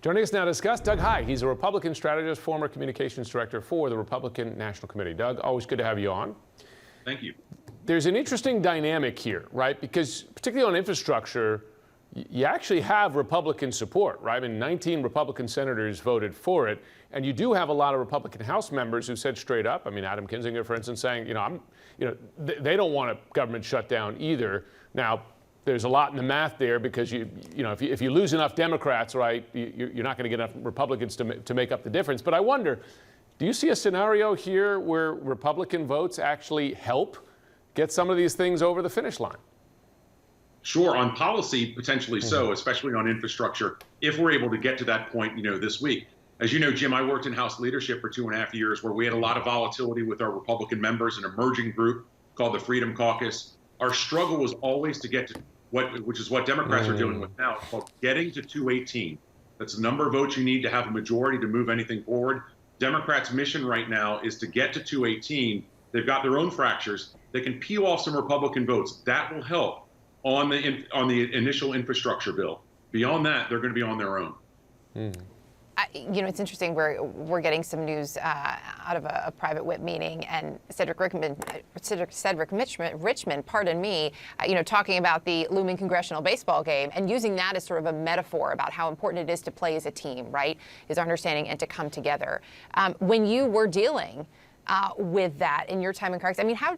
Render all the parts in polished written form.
Joining us now to discuss, Doug Heye. He's a Republican strategist, former communications director for the Republican National Committee. Doug, always good to have you on. Thank you. There's an interesting dynamic here, right? Because particularly on infrastructure, you actually have Republican support, right? I mean, 19 Republican senators voted for it, and you do have a lot of Republican House members who said straight up, I mean, Adam Kinzinger, for instance, saying, they don't want a government shutdown either. Now, there's a lot in the math there because if you lose enough Democrats, right, you're not going to get enough Republicans to make up the difference. But I wonder, do you see a scenario here where Republican votes actually help get some of these things over the finish line? Sure, on policy, potentially so, especially on infrastructure, if we're able to get to that point, this week. As you know, Jim, I worked in House leadership for 2.5 years where we had a lot of volatility with our Republican members, an emerging group called the Freedom Caucus. Our struggle was always to get to which is what Democrats are dealing with now, called getting to 218. That's the number of votes you need to have a majority to move anything forward. Democrats' mission right now is to get to 218. They've got their own fractures. They can peel off some Republican votes. That will help on the initial infrastructure bill. Beyond that, they're going to be on their own. It's interesting. We're getting some news out of a private whip meeting, and Cedric Richmond, pardon me, talking about the looming congressional baseball game and using that as sort of a metaphor about how important it is to play as a team, right? Is our understanding, and to come together. When you were dealing with that in your time in Congress, I mean, how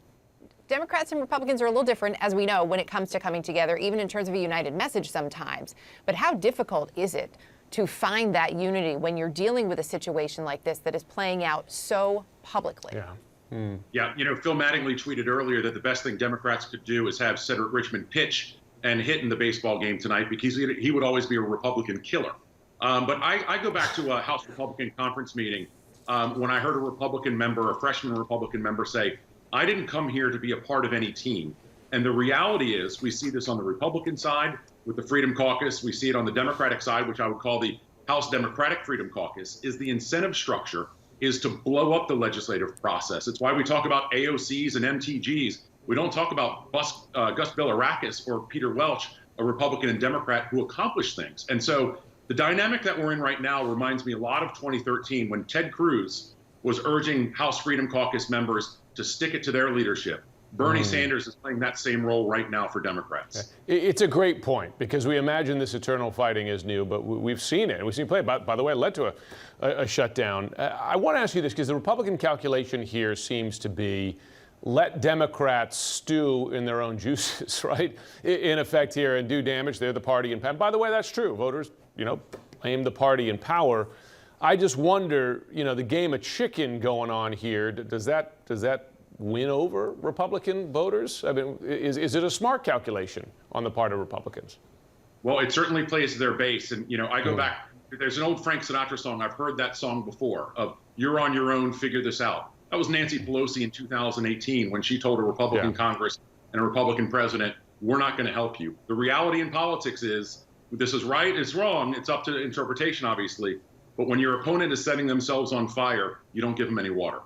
Democrats and Republicans are a little different, as we know, when it comes to coming together, even in terms of a united message sometimes. But how difficult is it to find that unity when you're dealing with a situation like this that is playing out so publicly? Yeah, Phil Mattingly tweeted earlier that the best thing Democrats could do is have Cedric Richmond pitch and hit in the baseball game tonight, because he would always be a Republican killer. But I go back to a House Republican conference meeting when I heard a freshman Republican member say, "I didn't come here to be a part of any team." And the reality is, we see this on the Republican side with the Freedom Caucus. We see it on the Democratic side, which I would call the House Democratic Freedom Caucus, is the incentive structure is to blow up the legislative process. It's why we talk about AOCs and MTGs. We don't talk about Gus Bilirakis or Peter Welch, a Republican and Democrat who accomplished things. And so the dynamic that we're in right now reminds me a lot of 2013 when Ted Cruz was urging House Freedom Caucus members to stick it to their leadership. Bernie Sanders is playing that same role right now for Democrats. It's a great point, because we imagine this eternal fighting is new, but we've seen it. We've seen it play. By the way, it led to a shutdown. I want to ask you this, because the Republican calculation here seems to be let Democrats stew in their own juices, right? In effect here, and do damage. They're the party in power. By the way, that's true. Voters, blame the party in power. I just wonder, the game of chicken going on here, does that win over Republican voters? I mean, is it a smart calculation on the part of Republicans? Well, it certainly plays to their base. And, I go back, there's an old Frank Sinatra song. I've heard that song before, of "You're on your own, figure this out." That was Nancy Pelosi in 2018 when she told a Republican Congress and a Republican president, "We're not going to help you." The reality in politics is, this is right, it's wrong, it's up to interpretation, obviously. But when your opponent is setting themselves on fire, you don't give them any water.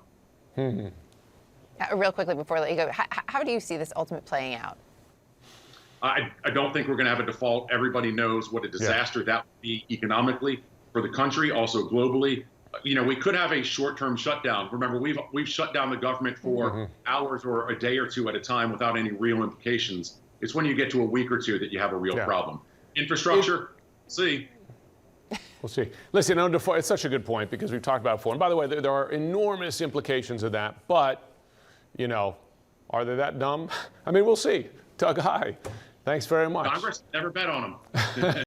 Real quickly before I let you go, how do you see this ultimate playing out? I don't think we're going to have a default. Everybody knows what a disaster that would be economically for the country, also globally. We could have a short-term shutdown. Remember, we've shut down the government for hours or a day or two at a time without any real implications. It's when you get to a week or two that you have a real problem. Infrastructure, see. We'll see. Listen, it's such a good point, because we've talked about it before. And by the way, there are enormous implications of that. But, are they that dumb? I mean, we'll see. Doug Heye, thanks very much. Congress never bet on them.